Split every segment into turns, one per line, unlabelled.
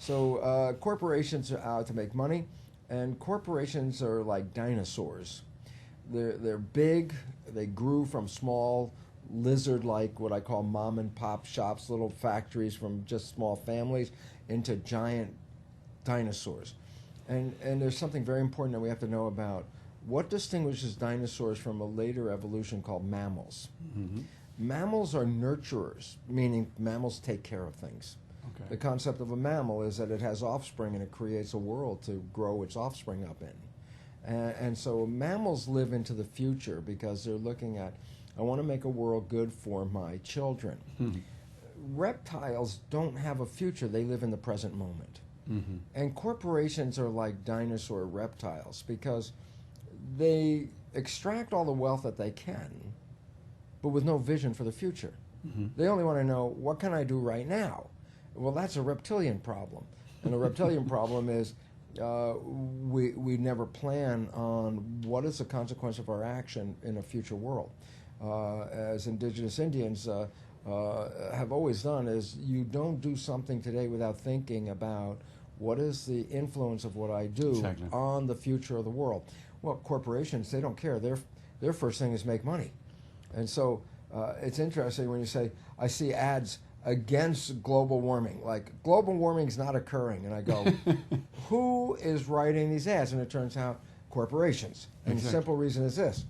So corporations are out to make money, and corporations are like dinosaurs. They're big. They grew from small lizard-like, what I call mom and pop shops, little factories from just small families, into giant dinosaurs. And there's something very important that we have to know about what distinguishes dinosaurs from a later evolution called mammals.
Mm-hmm.
Mammals are nurturers, meaning mammals take care of things.
Okay.
The concept of a mammal is that it has offspring and it creates a world to grow its offspring up in. And so mammals live into the future because they're looking at, I want to make a world good for my children.
Mm-hmm.
Reptiles don't have a future, they live in the present moment.
Mm-hmm.
And corporations are like dinosaur reptiles because they extract all the wealth that they can, but with no vision for the future.
Mm-hmm.
They only want to know, what can I do right now? Well, that's a reptilian problem. And the reptilian problem is we never plan on what is the consequence of our action in a future world. As indigenous Indians have always done, is you don't do something today without thinking about what is the influence of what I do
Exactly.
on the future of the world. Well, corporations, they don't care. Their first thing is make money. And so it's interesting when you say, I see ads against global warming, like global warming is not occurring. And I go, who is writing these ads? And it turns out corporations. And
Exactly.
the simple reason is this.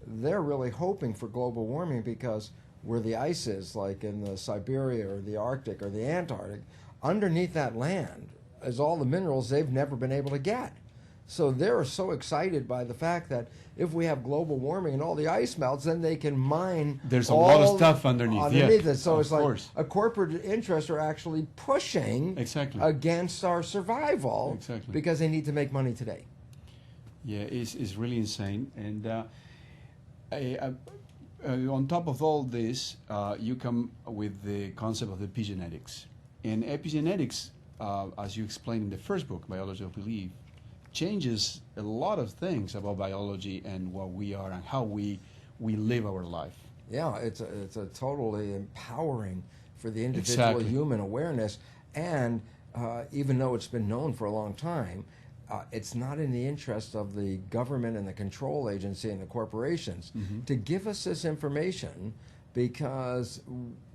They're really hoping for global warming because where the ice is, like in the Siberia or the Arctic or the Antarctic, underneath that land is all the minerals they've never been able to get. So they're so excited by the fact that if we have global warming and all the ice melts, then they can mine.
There's a lot of stuff underneath
it. So it's like
course.
a corporate interests are actually pushing
Exactly.
against our survival
Exactly.
because they need to make money today.
Yeah, it's really insane. And on top of all this, you come with the concept of epigenetics. And epigenetics, as you explained in the first book, Biology of Belief, changes a lot of things about biology and what we are and how we live our life.
Yeah, it's a totally empowering for the individual
Exactly.
human awareness. And even though it's been known for a long time, it's not in the interest of the government and the control agency and the corporations
Mm-hmm.
to give us this information, because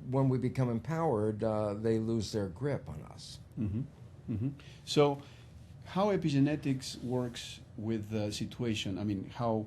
when we become empowered, they lose their grip on us.
Mm-hmm. Mm-hmm. So, how epigenetics works with the situation? I mean, how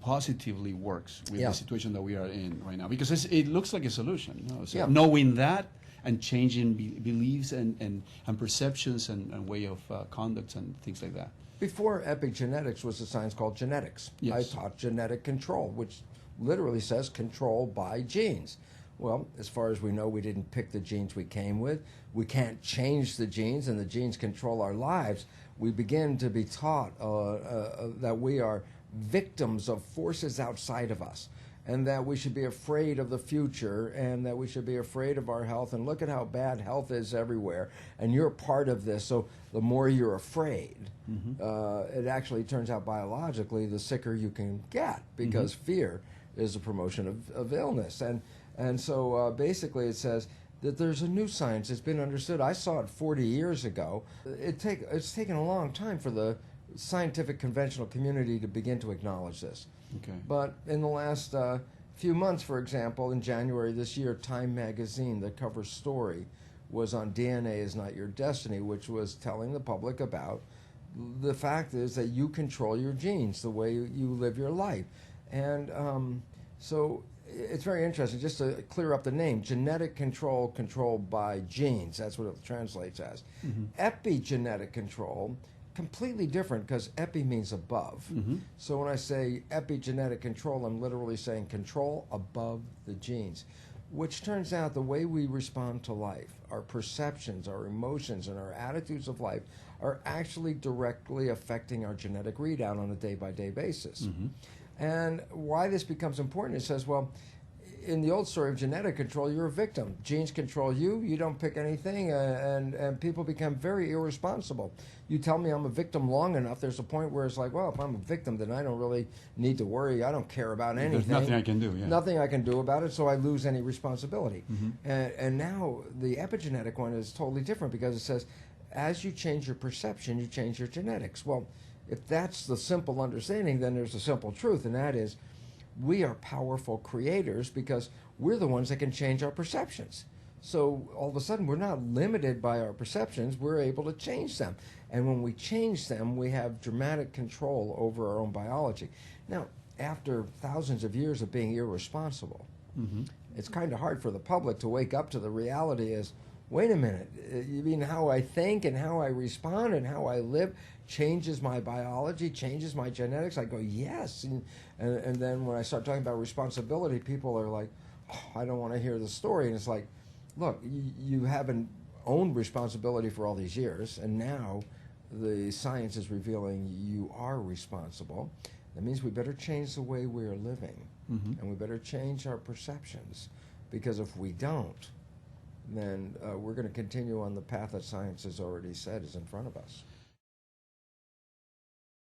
positively works with
Yeah.
the situation that we are in right now? Because it looks like a solution. You know? So
Yeah.
knowing that and changing beliefs and perceptions and way of conduct and things like that.
Before epigenetics was a science called genetics.
Yes.
I taught genetic control, which literally says control by genes. Well, as far as we know, we didn't pick the genes we came with. We can't change the genes, and the genes control our lives. We begin to be taught that we are victims of forces outside of us, and that we should be afraid of the future, and that we should be afraid of our health. And look at how bad health is everywhere, and you're part of this. So the more you're afraid,
Mm-hmm.
it actually turns out biologically the sicker you can get, because fear is a promotion of illness. And so basically it says that there's a new science that's been understood. I saw it 40 years ago. It's taken a long time for the scientific conventional community to begin to acknowledge this.
Okay.
But in the last few months, for example, in January this year, Time magazine, the cover story was on DNA is Not Your Destiny, which was telling the public about the fact is that you control your genes, the way you live your life. And so it's very interesting, just to clear up the name, genetic control, controlled by genes, that's what it translates as.
Mm-hmm.
Epigenetic control, completely different, because epi means above.
Mm-hmm.
So when I say epigenetic control, I'm literally saying control above the genes, which turns out the way we respond to life, our perceptions, our emotions, and our attitudes of life are actually directly affecting our genetic readout on a day-by-day basis.
Mm-hmm.
And why this becomes important, it says, well, in the old story of genetic control, you're a victim. Genes control you. You don't pick anything, and people become very irresponsible. You tell me I'm a victim long enough, there's a point where it's like, well, if I'm a victim, then I don't really need to worry. I don't care about anything.
There's nothing I can do. Yeah.
Nothing I can do about it, so I lose any responsibility.
Mm-hmm.
And now the epigenetic one is totally different because it says, as you change your perception, you change your genetics. Well, if that's the simple understanding, then there's a simple truth, and that is, we are powerful creators because we're the ones that can change our perceptions. So all of a sudden, we're not limited by our perceptions. We're able to change them. And when we change them, we have dramatic control over our own biology. Now, after thousands of years of being irresponsible,
Mm-hmm.
it's kind of hard for the public to wake up to the reality is, wait a minute, you mean how I think and how I respond and how I live changes my biology, changes my genetics? I go, yes. And then when I start talking about responsibility, people are like, oh, I don't want to hear the story. And it's like, look, you haven't owned responsibility for all these years, and now the science is revealing you are responsible. That means we better change the way we are living,
Mm-hmm.
and we better change our perceptions, because if we don't, then we're going to continue on the path that science has already said is in front of us.